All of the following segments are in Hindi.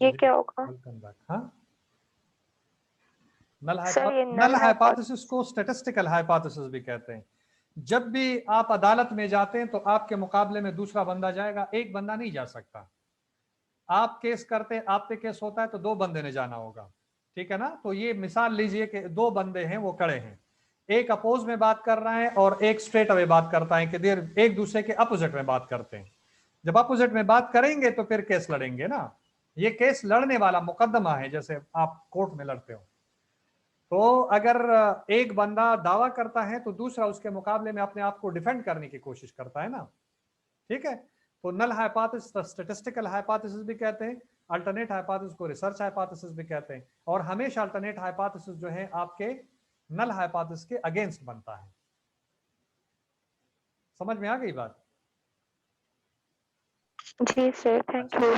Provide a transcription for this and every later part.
ये क्या होगा वेलकम बैक। हाँ, नल सर? ये नल नल हाइपोथेसिस को स्टैटिस्टिकल हाइपोथेसिस भी कहते हैं। जब भी आप अदालत में जाते हैं तो आपके मुकाबले में दूसरा बंदा जाएगा, एक बंदा नहीं जा सकता। आप केस करते, आप पे केस होता है तो दो बंदे ने जाना होगा, ठीक है ना। तो ये मिसाल लीजिए कि दो बंदे हैं, वो खड़े हैं, एक अपोज में बात कर रहा है और एक स्ट्रेट अवे बात करता है कि देर एक दूसरे के अपोजिट में बात करते हैं। जब अपोजिट में बात करेंगे तो फिर केस लड़ेंगे ना। ये केस लड़ने वाला मुकदमा है, जैसे आप कोर्ट में लड़ते हो। तो अगर एक बंदा दावा करता है तो दूसरा उसके मुकाबले में अपने आप को डिफेंड करने की कोशिश करता है ना, ठीक है। तो नल हाइपोथेसिस स्टैटिस्टिकल हाइपोथेसिस भी कहते हैं, अल्टरनेट हाइपोथेसिस को रिसर्च हाइपोथेसिस भी कहते हैं। और हमेशा अल्टरनेट हाइपोथेसिस जो है आपके नल हाइपोथेसिस के अगेंस्ट बनता है। समझ में आ गई बात? जी सर, थैंक यू।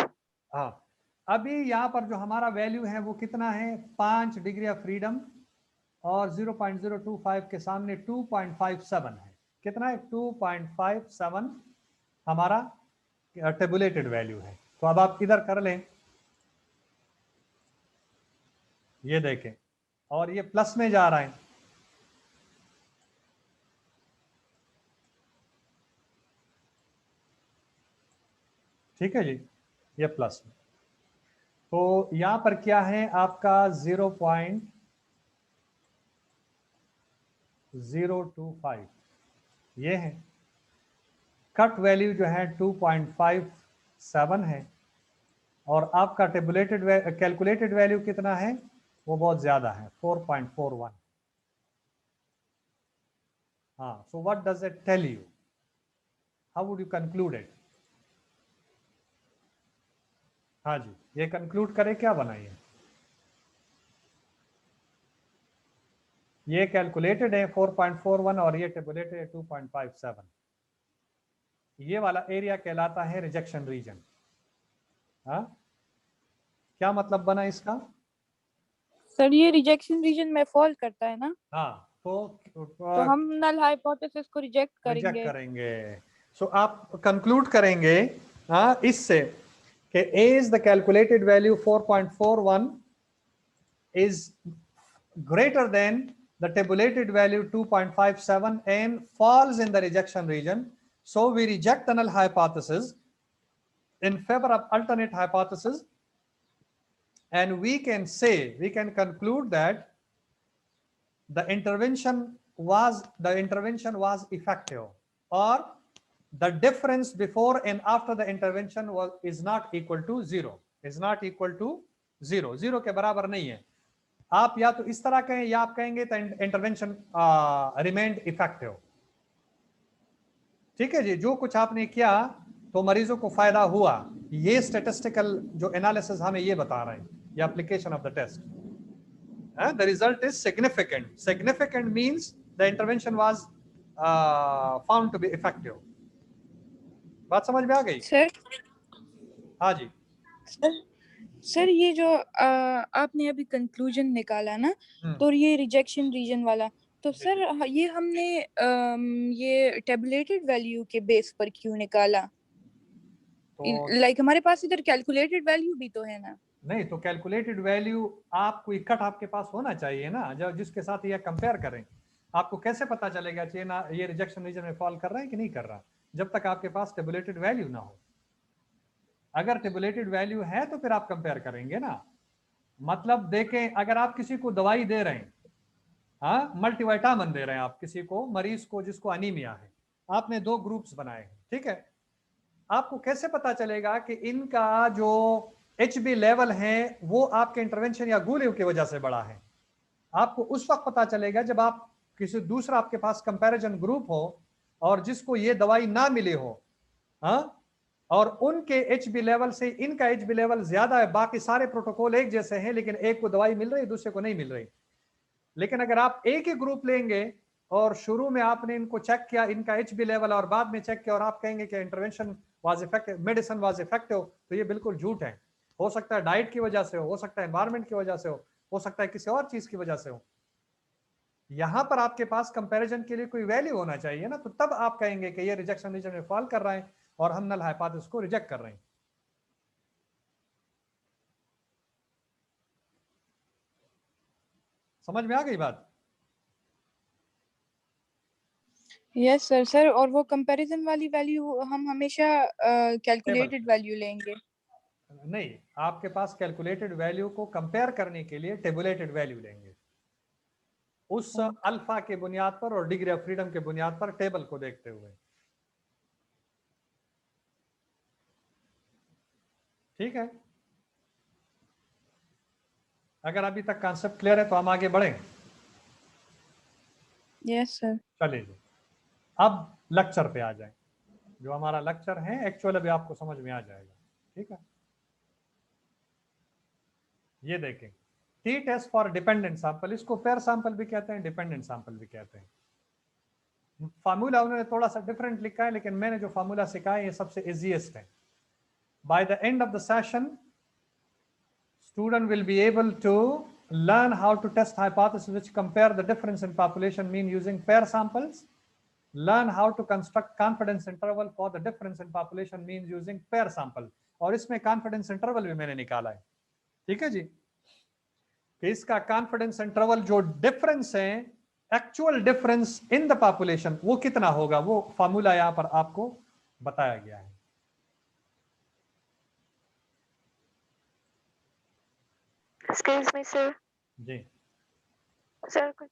हाँ, अभी यहाँ पर जो हमारा वैल्यू है वो कितना है, 5 डिग्री ऑफ फ्रीडम, और 0.025 के सामने 2.57 है। कितना है? 2.57 हमारा टेबुलेटेड वैल्यू है। तो अब आप इधर कर लें, ये देखें, और ये प्लस में जा रहा है। ठीक है जी, ये प्लस में। तो यहां पर क्या है आपका 0.025 ये है। कट वैल्यू जो है 2.57 है, और आपका टेबुलेटेड कैलकुलेटेड वैल्यू कितना है, वो बहुत ज्यादा है, 4.41। हाँ, so what does it tell you, how would you conclude it? हाँ जी, ये कंक्लूड करें क्या बनाइए। ये कैलकुलेटेड है 4.41 और ये टेबुलेटेड है 2.57। ये वाला एरिया कहलाता है रिजेक्शन रीजन। हाँ, क्या मतलब बना इसका? सर ये रिजेक्शन रीजन में फॉल करता है ना, हाँ, तो हम नल हाइपोथेसिस को रिजेक्ट रिजेक्ट करेंगे। करेंगे। सो आप कंक्लूड करेंगे हाँ इससे कि A is the calculated value 4.41 is greater than the tabulated value 2.57 and falls in the rejection region. So we reject the null hypothesis in favor of alternate hypothesis, and we can say, we can conclude that the intervention was effective, or the difference before and after the intervention is not equal to zero, zero के बराबर नहीं है। आप या तो इस तरह कहें या आप कहेंगे तो इंटरवेंशन रिमेन्ड इफेक्टिव। ठीक है जी, जो कुछ आपने किया तो मरीजों को फायदा हुआ, ये स्टेटिस्टिकल जो एनालिसिस हमें ये बता रहे हैं, ये application of the test. the result is significant. Significant means the intervention was found to be effective. बात समझ में आ गई? सर हाँ जी। सर सर ये जो आपने अभी कंक्लूजन निकाला ना, तो ये रिजेक्शन रीजन वाला, तो सर ये हमने ये टेबुलेटेड वैल्यू के बेस पर क्यों निकाला? लाइक हमारे पास इधर कैलकुलेटेड वैल्यू भी तो है ना। नहीं, तो कैलकुलेटेड वैल्यू आपको इकट्ठ आपके पास होना चाहिए ना, जब जिसके साथ ये कंपेयर करें। आपको कैसे पता चलेगा कि ना ये रिजेक्शन रीजन में फॉल कर रहा है कि नहीं कर रहा, जब तक आपके पास टेबुलेटेड वैल्यू ना हो। अगर टेबुलेटेड वैल्यू है तो फिर आप कंपेयर करेंगे ना। मतलब देखें, अगर आप किसी को दवाई दे रहे हैं, हाँ मल्टीविटामिन दे रहे हैं आप किसी को, मरीज को जिसको अनीमिया है, आपने 2 ग्रुप्स बनाए हैं, ठीक है। आपको कैसे पता चलेगा कि इनका जो HB लेवल है वो आपके इंटरवेंशन या गोलियों की वजह से बढ़ा है? आपको उस वक्त पता चलेगा जब आप किसी दूसरा आपके पास कंपैरिजन ग्रुप हो और जिसको ये दवाई ना मिली हो, हाँ, और उनके HB लेवल से इनका HB लेवल ज्यादा है, बाकी सारे प्रोटोकॉल एक जैसे हैं, लेकिन एक को दवाई मिल रही है दूसरे को नहीं मिल रही। लेकिन अगर आप एक ही ग्रुप लेंगे और शुरू में आपने इनको चेक किया, इनका HB लेवल, और बाद में चेक किया, और आप कहेंगे कि intervention was effective, medicine was effective, तो ये बिल्कुल झूठ है। हो सकता है डाइट की वजह से हो सकता है एनवायरमेंट की वजह से हो सकता है किसी और चीज की वजह से हो। यहां पर आपके पास कंपैरिजन के लिए कोई वैल्यू होना चाहिए ना, तो तब आप कहेंगे कि ये रिजेक्शन रीजन में फॉल कर रहा है और हम नल हाइपोथेसिस को रिजेक्ट कर रहे हैं। समझ में आ गई बात? Yes sir. सर और वो कंपैरिजन वाली वैल्यू हम हमेशा कैलकुलेटेड वैल्यू लेंगे? नहीं, आपके पास कैलकुलेटेड वैल्यू को कंपेयर करने के लिए टेबुलेटेड वैल्यू लेंगे, उस अल्फा के बुनियाद पर और डिग्री ऑफ फ्रीडम के बुनियाद पर टेबल को देखते हुए। ठीक है, अगर अभी तक कॉन्सेप्ट क्लियर है तो हम आगे बढ़ें। Yes sir. चलिए जी, अब लेक्चर पे आ जाए। जो हमारा लेक्चर है एक्चुअल अभी आपको समझ में आ जाएगा। ठीक है, ये देखें, T test for dependent sample, इसको पेयर सैंपल भी कहते हैं, डिपेंडेंट सैंपल भी कहते हैं। फार्मूला उन्होंने थोड़ा सा डिफरेंट लिखा है, लेकिन मैंने जो फार्मूला सिखाया ये सबसे इजीएस्ट है। By the end of the session student will be able to learn how to test hypothesis which compare the difference in population mean using pair samples, learn how to construct confidence interval for the difference in population means using pair sample, और इसमें confidence interval भी मैंने निकाला है। ठीक है जी, कि इसका confidence interval जो difference है, actual difference in the population, वो कितना होगा, वो फार्मूला यहां पर आपको बताया गया है। Excuse me, sir. जी, सर कुछ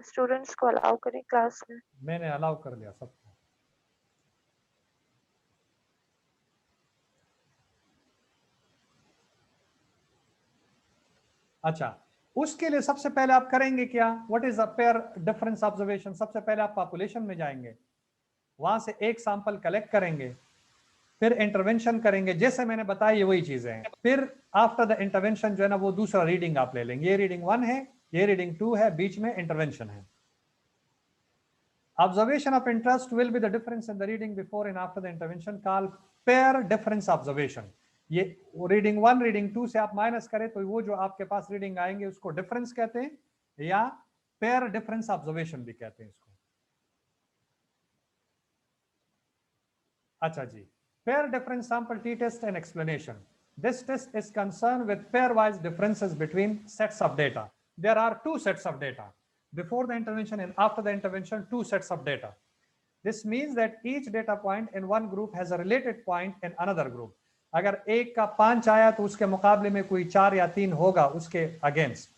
स्टूडेंट्स को अलाउ करें क्लास में? मैंने अलाउ कर दिया सबको। अच्छा, उसके लिए सबसे पहले आप करेंगे क्या, what is a pair difference observation? सबसे पहले आप पॉपुलेशन में जाएंगे, वहां से एक सैंपल कलेक्ट करेंगे, फिर इंटरवेंशन करेंगे, जैसे मैंने बताया ये वही चीजें हैं। फिर आफ्टर द इंटरवेंशन जो है ना वो दूसरा रीडिंग आप ले लेंगे, ये रीडिंग 1 है, ये रीडिंग 2 है, बीच में इंटरवेंशन है। Observation of interest will be the difference in the reading before and after the intervention called pair difference observation. ये रीडिंग 1 रीडिंग 2 से आप माइनस करें तो वो जो आपके पास रीडिंग आएंगे उसको डिफरेंस कहते हैं, या पेयर डिफरेंस ऑब्जर्वेशन भी कहते हैं इसको। अच्छा जी, pair difference sample T test and explanation. This test is concern with pair wise differences between sets of data. There are 2 sets of data, before the intervention and after the intervention 2 sets of data. This means that each data point in one group has a related point in another group. अगर एक का 5 आया तो उसके मुकाबले में कोई 4 या 3 होगा उसके against.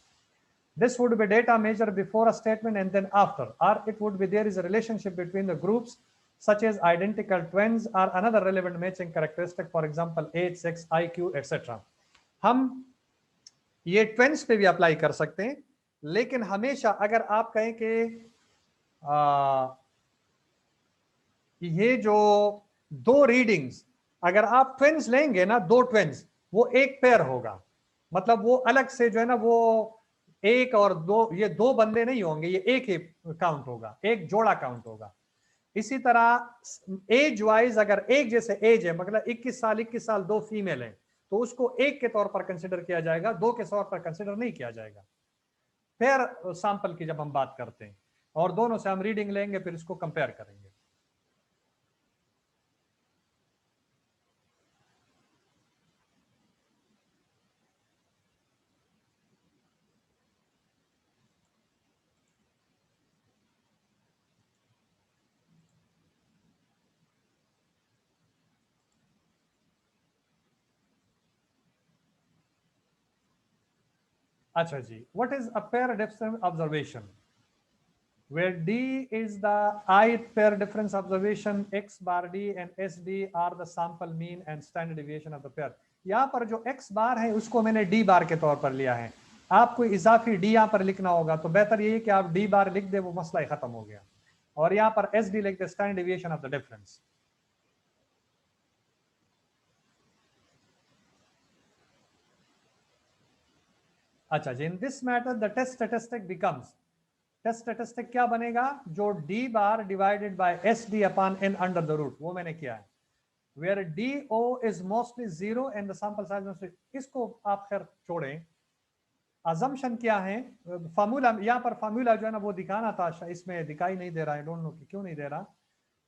This would be data measured before a statement and then after, or it would be there is a relationship between the groups such as identical twins or another relevant matching characteristic, for example age, sex, IQ, etc. हम ये ट्विंस पे भी अप्लाई कर सकते हैं, लेकिन हमेशा अगर आप कहें कि ये जो 2 रीडिंग्स, अगर आप ट्विंस लेंगे ना, 2 ट्विंस, वो एक पेयर होगा, मतलब वो अलग से जो है ना वो 1 और 2, ये 2 बंदे नहीं होंगे, ये एक ही काउंट होगा, एक जोड़ा काउंट होगा। इसी तरह एज वाइज अगर एक जैसे एज है, मतलब 21 साल 2 फीमेल है, तो उसको एक के तौर पर कंसिडर किया जाएगा, 2 के तौर पर कंसिडर नहीं किया जाएगा। पेयर सैंपल की जब हम बात करते हैं और दोनों से हम रीडिंग लेंगे फिर इसको कंपेयर करेंगे। अच्छा जी, what is a pair difference observation? where D is the ith pair difference observation, X bar D and SD are the sample mean and standard deviation of the pair. यहाँ पर जो X बार है उसको मैंने D बार के तौर पर लिया है, आपको इजाफी D यहाँ पर लिखना होगा, तो बेहतर यही कि आप D बार लिख दे, वो मसला ही खत्म हो गया, और यहाँ पर SD लिख दे, standard deviation of the difference. अच्छा जी, in this matter the test statistic becomes, test statistic क्या बनेगा, जो D bar divided by SD upon N under the root, वो मैंने किया है, where DO is mostly 0 and the sample size must be, इसको आप खैर छोड़ें। अजम्पशन क्या है, फार्मूला यहाँ पर फार्मूला जो है ना वो दिखाना था, इसमें दिखाई नहीं दे रहा है, डोंट नो कि क्यों नहीं दे रहा,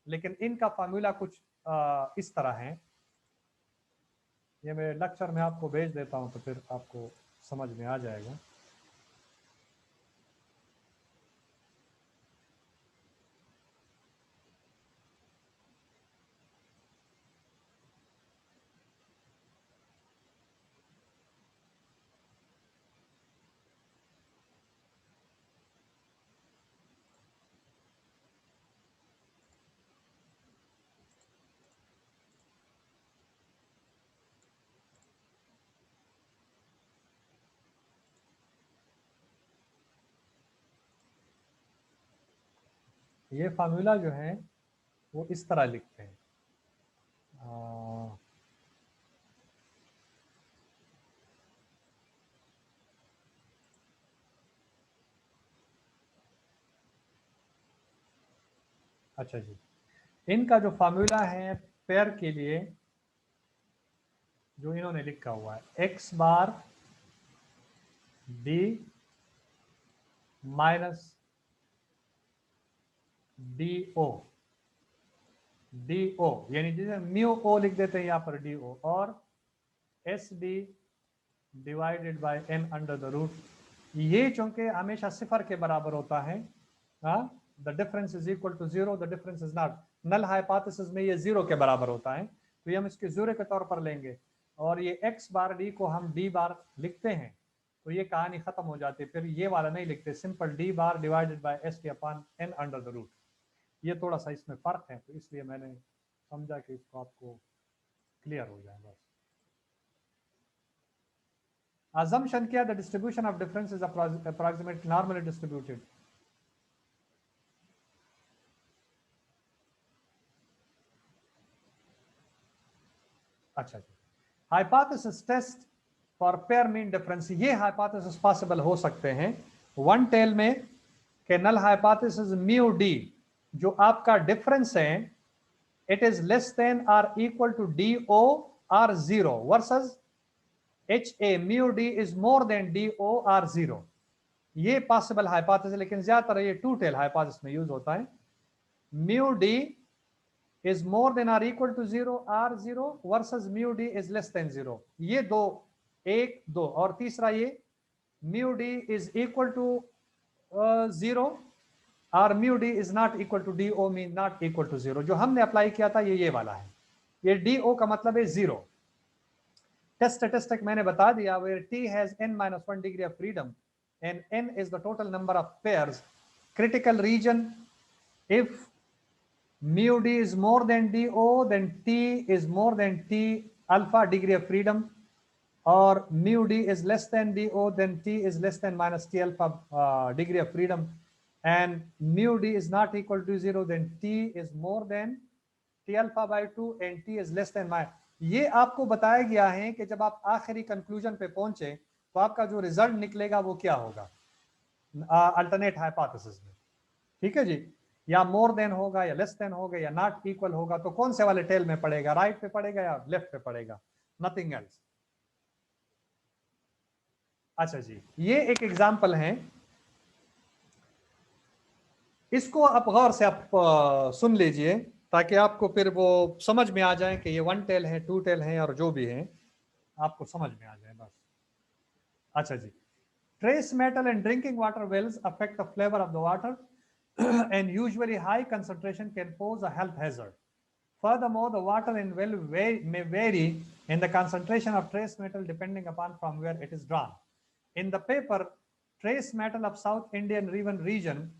लेकिन इनका फार्मूला कुछ इस तरह है, ये मैं लेक्चर में आपको भेज देता हूँ तो फिर आपको समझ में आ जाएगा। ये फार्मूला जो है वो इस तरह लिखते हैं। अच्छा जी, इनका जो फार्मूला है पेयर के लिए जो इन्होंने लिखा हुआ है X bar D minus D O, D O यानी जिसे म्यू ओ लिख देते हैं यहाँ पर डी ओ, और S D divided by N under the root. ये चूंकि हमेशा सिफर के बराबर होता है, the difference is equal to zero, the difference is not, null hypothesis में ये जीरो के बराबर होता है, तो ये हम इसके जीरो के तौर पर लेंगे, और ये एक्स बार डी को हम डी बार लिखते हैं, तो ये कहानी खत्म हो जाती है, फिर ये वाला नहीं लिखते, simple D bar divided by S T upon N under the root. ये थोड़ा सा इसमें फर्क है, तो इसलिए मैंने समझा कि इसको आपको क्लियर हो जाए बस। assumption किया, the distribution of difference is approximately normally distributed। अच्छा जी, hypothesis test for pair mean difference, ये hypothesis possible हो सकते हैं वन टेल में कि null hypothesis mu d जो आपका डिफरेंस है it is less than or equal to do or 0 versus ha mu d is more than do or 0। ये पॉसिबल हाइपोथेसिस, लेकिन ज्यादातर ये टू टेल हाइपोथेसिस में यूज होता है। Mu D is more than or equal to zero or zero versus mu D is less than zero, ये दो, एक दो, और तीसरा ये mu D is equal to zero और mu D is not equal to D O mean not equal to zero. जो हमने अप्लाई किया था ये वाला है, ये डी ओ का मतलब है जीरो। टेस्ट स्टैटिस्टिक मैंने बता दिया, where T has n - 1 degree of freedom and n is the total number of pairs, critical region, if mu d is more than do then t is more than t alpha degree of freedom, or mu d is less than do then t is less than minus t alpha degree of freedom, and mu d is not equal to 0 then t is more than t alpha by 2 and t is less than minus। ये आपको बताया गया है कि जब आप आखिरी कंक्लूजन पे पहुंचे तो आपका जो रिजल्ट निकलेगा वो क्या होगा अल्टरनेट हाइपोथेसिस में, ठीक है जी, या मोर देन होगा या लेस देन होगा या नॉट इक्वल होगा, तो कौन से वाले टेल में पड़ेगा, राइट पे पड़ेगा या लेफ्ट पे पड़ेगा, नथिंग एल्स। अच्छा जी, ये एक एग्जांपल है, इसको आप गौर से आप सुन लीजिए ताकि आपको फिर वो समझ में आ जाए कि ये वन टेल है, टू टेल है, और जो भी है आपको समझ में आ जाए बस। अच्छा जी, trace metal in drinking water wells affect the flavor of the water and usually high concentration can pose a health hazard. Furthermore, the water in well may vary in the concentration of trace metal depending upon from where it is drawn. In the paper, trace metal of South Indian region,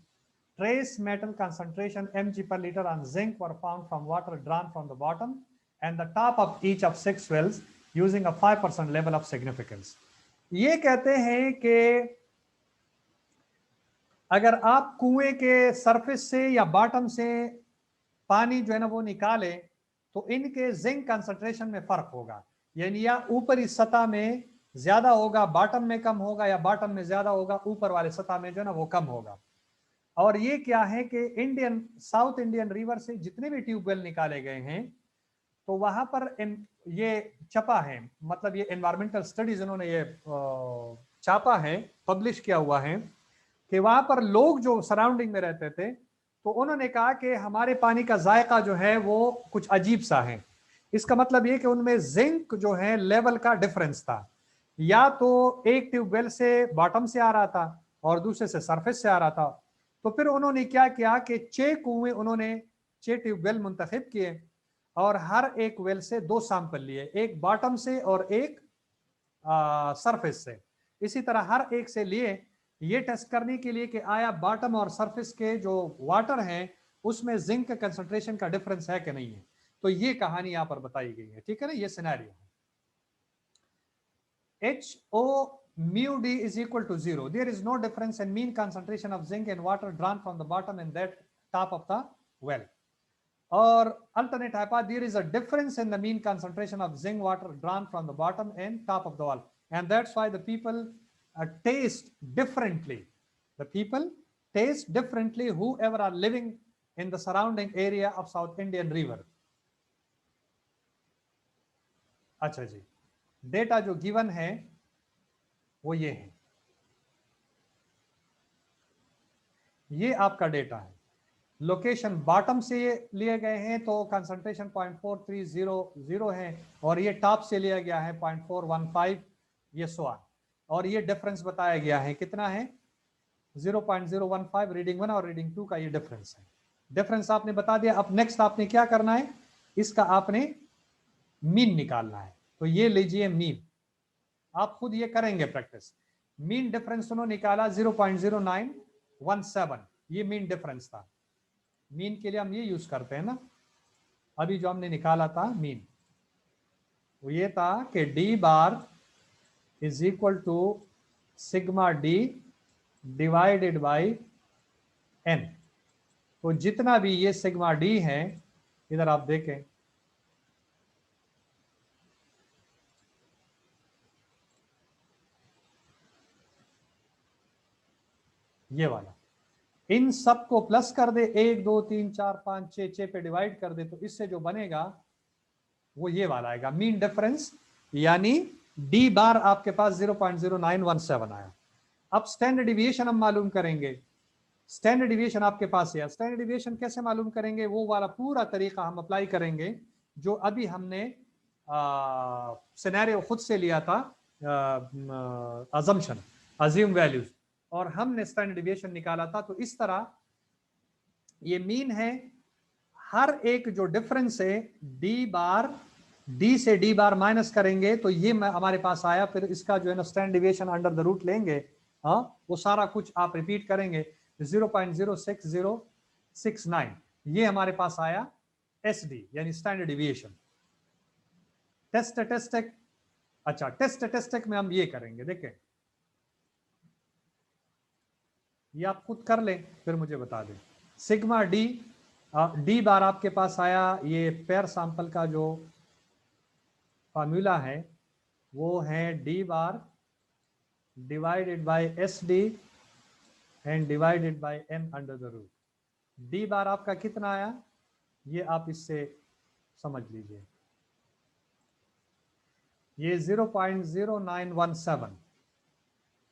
trace metal concentration mg per liter on zinc were found from water drawn from the bottom and the top of each of 6 wells using a 5% level of significance. ये कहते हैं कि अगर आप कुएं के सरफेस से या बॉटम से पानी जो है ना वो निकाले तो इनके जिंक कंसंट्रेशन में फर्क होगा, यानी या ऊपरी सतह में ज्यादा होगा, बॉटम में कम होगा, या बॉटम में ज्यादा होगा, ऊपर वाले सतह में जो है ना वो कम होगा। और ये क्या है कि साउथ इंडियन रिवर से जितने भी ट्यूबवेल निकाले गए हैं तो वहां पर ये छपा है, मतलब ये एनवायरमेंटल स्टडीज इन्होंने ये छापा है, पब्लिश किया हुआ है कि वहां पर लोग जो सराउंडिंग में रहते थे तो उन्होंने कहा कि हमारे पानी का जायका जो है वो कुछ अजीब सा है। इसका मतलब ये कि उनमें जिंक जो है लेवल का डिफरेंस था, या तो एक ट्यूबवेल से बॉटम से आ रहा था और दूसरे से सरफेस से आ रहा था। तो फिर उन्होंने क्या किया कि 6 कुएं उन्होंने 6 ट्यूबवेल मुंतखब किए और हर एक वेल से 2 सैंपल लिए, एक बॉटम से और एक सरफेस से। इसी तरह हर एक से लिए ये टेस्ट करने के लिए कि आया बॉटम और सरफेस के जो वाटर हैं उसमें जिंक कंसंट्रेशन का डिफरेंस है कि नहीं है। तो ये कहानी यहाँ पर बताई गई है, ठीक है ना, ये सिनेरियो है। HO mu d is equal to 0. There is no difference in mean concentration of zinc and water drawn from the bottom in that top of the well. Or alternate hypothesis, there is a difference in the mean concentration of zinc water drawn from the bottom and top of the well, and that's why the people taste differently. The people taste differently whoever are living in the surrounding area of South Indian River. अच्छा जी, डेटा जो गिवन है वो ये है, ये आपका डेटा है। लोकेशन बॉटम से लिए गए हैं तो कंसंट्रेशन 0.4300 है, और ये टॉप से लिया गया है 0.415, ये स्वान, और ये डिफरेंस बताया गया है कितना है 0.015 रीडिंग 1 और रीडिंग 2 का ये डिफरेंस है। डिफरेंस आपने बता दिया। अब नेक्स्ट आपने क्या करना है, इसका आपने मीन निकालना है। तो ये लीजिए मीन, आप खुद ये करेंगे प्रैक्टिस। मीन डिफरेंस उन्होंने निकाला 0.0917, ये मीन डिफरेंस था। मीन के लिए हम ये यूज करते हैं ना, अभी जो हमने निकाला था मीन, वो ये था कि D bar is equal to sigma D divided by N. तो जितना भी ये सिग्मा डी है, इधर आप देखें, ये वाला, इन सब को प्लस कर दे, 1 2 3 4 5 6 6 पे डिवाइड कर दे, तो इससे जो बनेगा वो ये वाला आएगा मीन डिफरेंस, यानी डी बार आपके पास 0.0917 आया। अब स्टैंडर्ड डिविएशन हम मालूम करेंगे। स्टैंडर्ड डिविएशन आपके पास है। स्टैंडर्ड डिविएशन कैसे मालूम करेंगे, वो वाला पूरा तरीका हम अप्लाई करेंगे जो अभी हमने सिनेरियो खुद से लिया था, अजम्पशन, अज्यूम वैल्यूज, और हमने स्टैंडर्ड डिविएशन निकाला था। तो इस तरह ये मीन है, हर एक जो डिफरेंस है डी बार, डी से डी बार माइनस करेंगे तो ये हमारे पास आया। फिर इसका जो है ना standard deviation under the root लेंगे, हाँ, वो सारा कुछ आप रिपीट करेंगे। 0.06069 ये हमारे पास आया एसडी, यानी स्टैंडर्ड डिविएशन। टेस्ट स्टैटिस्टिक, अच्छा टेस्ट स्टैटिस्टिक में हम ये करेंगे, देखें, ये आप खुद कर लें फिर मुझे बता दें। सिग्मा डी, डी बार आपके पास आया, ये पेयर सैंपल का जो फार्मूला है वो है D bar divided by S D and divided by N under the root. D bar आपका कितना आया, ये आप इससे समझ लीजिए, ये 0.0917,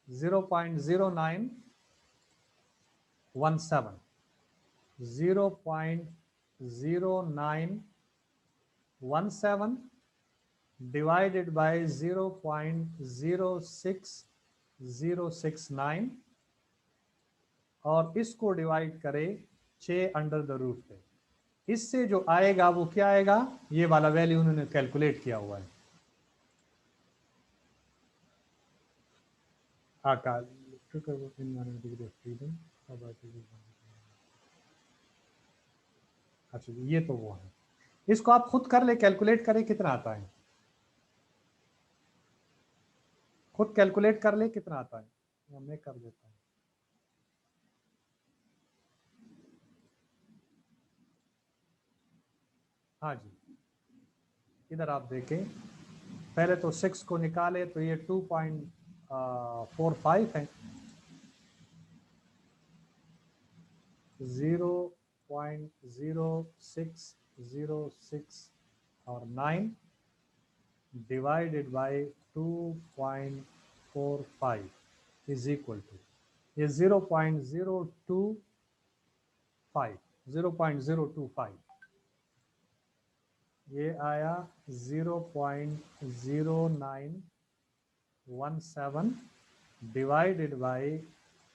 0.0917, 0.0917 divided by 0.06069 और इसको डिवाइड करें 6 अंडर द रूट पे। इससे जो आएगा वो क्या आएगा, ये वाला वैल्यू उन्होंने कैलकुलेट किया हुआ है। अच्छा ये तो वो है, इसको आप खुद कर ले, कैलकुलेट करें कितना आता है, खुद कैलकुलेट कर ले कितना आता है, मैं कर देता हूँ। हाँ जी, इधर आप देखें, पहले तो 6 को निकाले तो ये 2.45 है, 0.0606 और 9 divided by 2.45 is equal to ये 0.025 ये आया 0.0917 डिवाइडेड बाय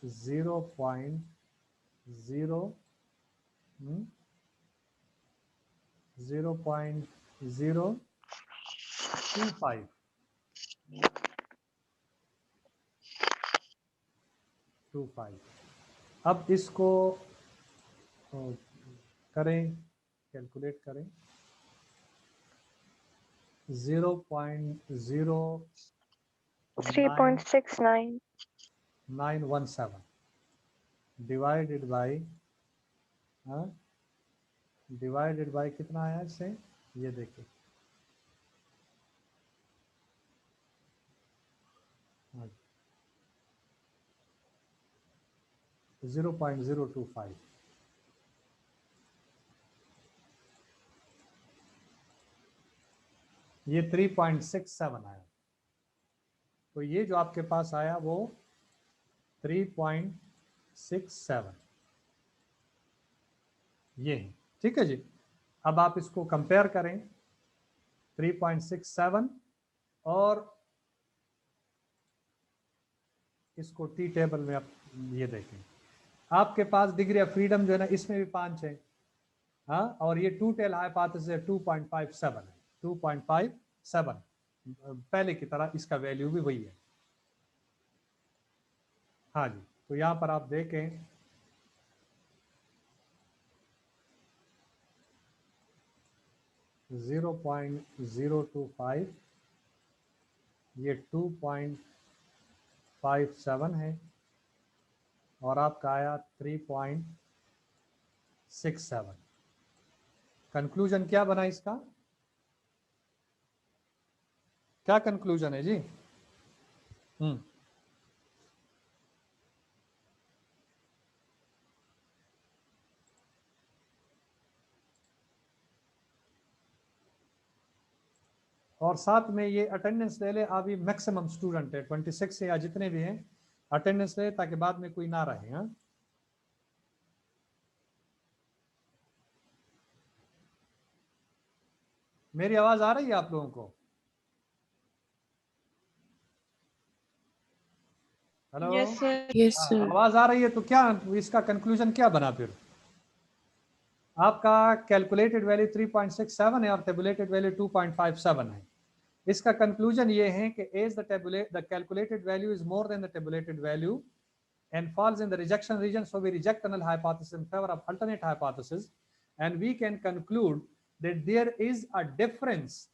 0.025 अब इसको करें, कैलकुलेट करें, 0.03917 डिवाइडेड बाय हाँ, डिवाइडेड बाय कितना आया इससे, ये देखिए, हाँ, 0.025। ये 3.67 आया। तो ये जो आपके पास आया वो 3.67 ये है, ठीक है जी। अब आप इसको कंपेयर करें 3.67 और इसको टी टेबल में आप ये देखें, आपके पास डिग्री ऑफ फ्रीडम जो है ना इसमें भी 5 है, हाँ, और ये टू टेल हाइपोथेसिस 2.57 है, 2.57 पहले की तरह इसका वैल्यू भी वही है। हाँ जी, तो यहाँ पर आप देखें 0.025, ये 2.57 है और आपका आया 3.67। कंक्लूजन क्या बना इसका, क्या कंक्लूजन है जी? और साथ में ये अटेंडेंस ले ले, अभी मैक्सिमम स्टूडेंट है 26 से या जितने भी हैं, अटेंडेंस ले ताकि बाद में कोई ना रहे। हाँ, मेरी आवाज आ रही है आप लोगों को? Hello? Yes sir. Yes sir. आवाज आ रही है तो क्या इसका कंक्लूजन क्या बना फिर? आपका कैलकुलेटेड वैल्यू 3.67 है और टेबुलेटेड वैल्यू 2.57 है। इसका कंक्लूजन ये है कि as the calculated value is more than the tabulated value and falls in the rejection region, so we reject the null hypothesis in favor of alternate hypothesis, and we can conclude that there is a difference,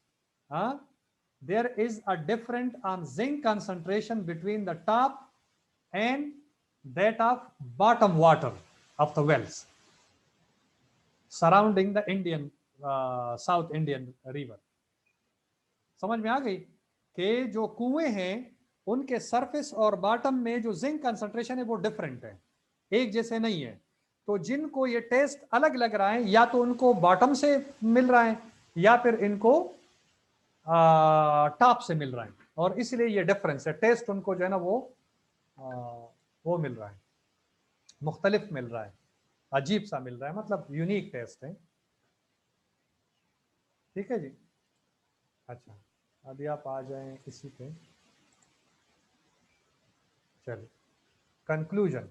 there is a different on zinc concentration between the top and that of bottom water of the wells surrounding the Indian South Indian river। समझ में आ गई कि जो कुएं हैं उनके सरफेस और बॉटम में जो जिंक कंसंट्रेशन है वो डिफरेंट है, एक जैसे नहीं है। तो जिनको ये टेस्ट अलग लग रहा है, या तो उनको बॉटम से मिल रहा है या फिर इनको टॉप से मिल रहा है, और इसलिए ये डिफरेंस है। टेस्ट उनको जो है ना वो मिल रहा है, मुख्तलिफ मिल रहा है, अजीब सा मिल रहा है, मतलब यूनिक टेस्ट है। ठीक है जी। अच्छा, अभी आप आ जाएं इसी पे, चलिए conclusion.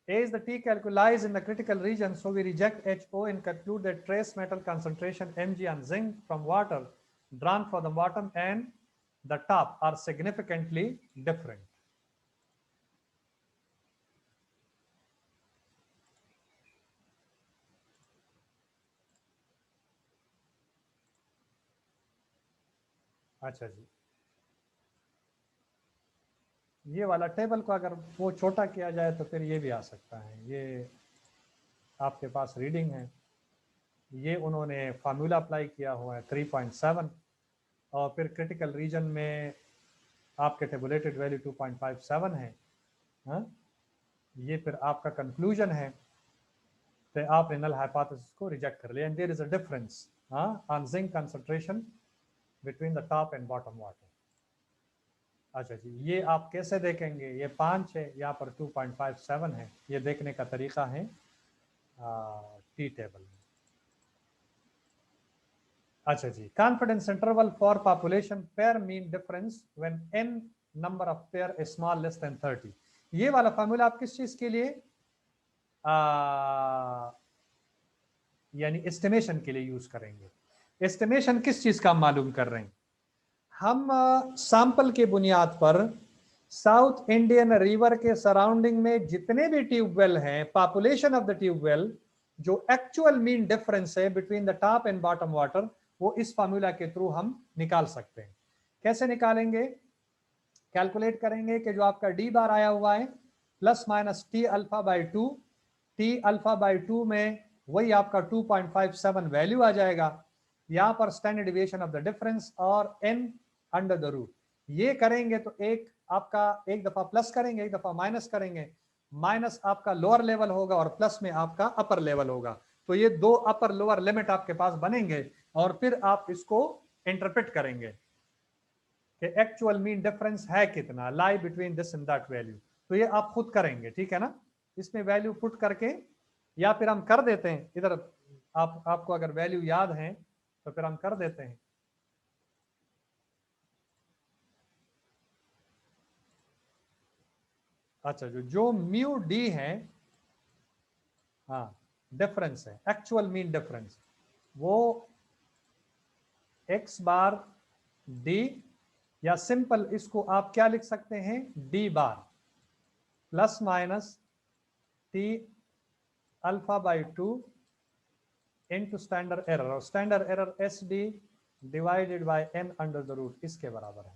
As the T calculus lies in the critical region, so we reject HO and conclude that trace metal concentration Mg on zinc from water drawn from the bottom and the top are significantly different. अच्छा जी, ये वाला टेबल को अगर वो छोटा किया जाए तो फिर ये भी आ सकता है। ये आपके पास रीडिंग है, ये उन्होंने फार्मूला अप्लाई किया हुआ है 3.7, और फिर क्रिटिकल रीजन में आपके टेबुलेटेड वैल्यू 2.57 है। हाँ, ये फिर आपका कंक्लूजन है, तो आपने नल हाइपोथेसिस को रिजेक्ट कर लिया। And there is a difference on zinc concentration between the top and bottom water. अच्छा जी, ये आप कैसे देखेंगे? ये 5 है, यहाँ पर 2.57 है। ये देखने का तरीका है टी टेबल में। अच्छा जी, confidence interval for population pair mean difference when n number of pair is small less than 30। ये वाला फार्मूला आप किस चीज के लिए, यानी एस्टिमेशन के लिए यूज करेंगे। एस्टिमेशन किस चीज का हम मालूम कर रहे हैं? हम सैंपल के बुनियाद पर साउथ इंडियन रिवर के सराउंडिंग में जितने भी ट्यूबवेल हैं, पॉपुलेशन ऑफ द ट्यूबवेल, जो एक्चुअल मीन डिफरेंस है between the top and bottom water, वो इस फार्मूला के थ्रू हम निकाल सकते हैं। कैसे निकालेंगे? कैलकुलेट करेंगे कि जो आपका डी बार आया हुआ है plus minus T alpha by 2, T alpha by 2 में वही आपका 2.57 वैल्यू आ जाएगा। यहाँ पर standard deviation of the difference और n अंडर द रूट। ये करेंगे तो एक आपका एक दफा प्लस करेंगे, एक दफा माइनस करेंगे। माइनस आपका लोअर लेवल होगा और प्लस में आपका अपर लेवल होगा। तो ये दो अपर लोअर लिमिट आपके पास बनेंगे और फिर आप इसको इंटरप्रेट करेंगे कि एक्चुअल मीन डिफरेंस है कितना, lie between this and that value. तो ये आप खुद करेंगे, ठीक है ना। इसमें वैल्यू पुट करके, या फिर हम कर देते हैं इधर, आपको अगर वैल्यू याद है तो फिर हम कर देते हैं। अच्छा, जो म्यू डी है, हाँ डिफरेंस है, एक्चुअल मीन डिफरेंस, वो x बार डी, या सिंपल इसको आप क्या लिख सकते हैं, D bar plus minus T alpha by 2 into standard error, और standard error S D divided by n under the root, इसके बराबर है।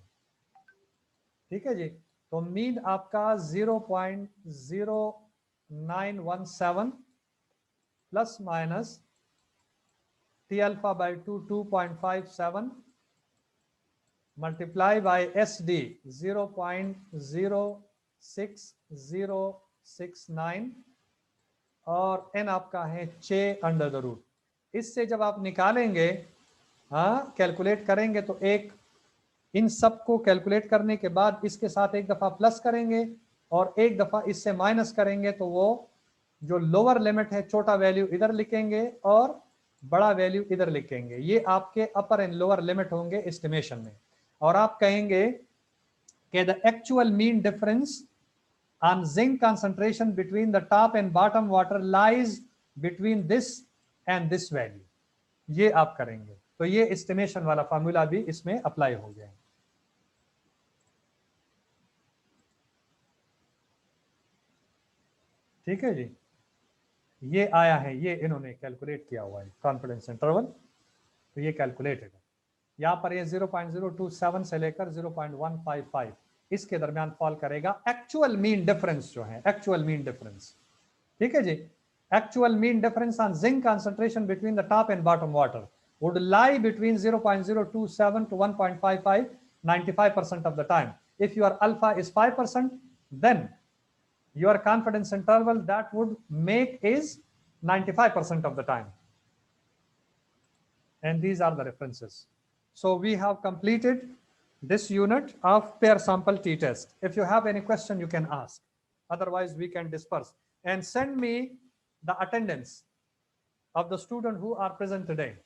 ठीक है जी। तो मीन आपका 0.0917 plus minus T alpha by 2 2.57 multiply by S D 0.06069 और n आपका है 6 अंडर द रूट। इससे जब आप निकालेंगे, हाँ कैलकुलेट करेंगे, तो एक इन सब को कैलकुलेट करने के बाद इसके साथ एक दफा प्लस करेंगे और एक दफा इससे माइनस करेंगे, तो वो जो लोअर लिमिट है छोटा वैल्यू इधर लिखेंगे और बड़ा वैल्यू इधर लिखेंगे। ये आपके अपर एंड लोअर लिमिट होंगे एस्टिमेशन में। और आप कहेंगे कि the actual mean difference on zinc concentration between the top and bottom water lies between this and this value। ये आप करेंगे तो ये एस्टिमेशन वाला फार्मूला भी इसमें अप्लाई हो गया है। ठीक है जी, ये आया है, ये इन्होंने कैलकुलेट किया हुआ है कॉन्फिडेंस इंटरवल, तो ये कैलकुलेटेड है। यहाँ पर ये 0.027 से लेकर 0.155 इसके दरमियान फॉल करेगा एक्चुअल मीन डिफरेंस जो है, एक्चुअल मीन डिफरेंस। ठीक है जी, actual mean difference on zinc concentration between the top and bottom water would lie between 0.027 to 1.55 95% of the time. If your alpha is 5%, then your confidence interval that would make is 95% of the time. And these are the references. So we have completed this unit of pair sample t-test. If you have any question, you can ask. Otherwise, we can disperse. And send me the attendance of the student who are present today.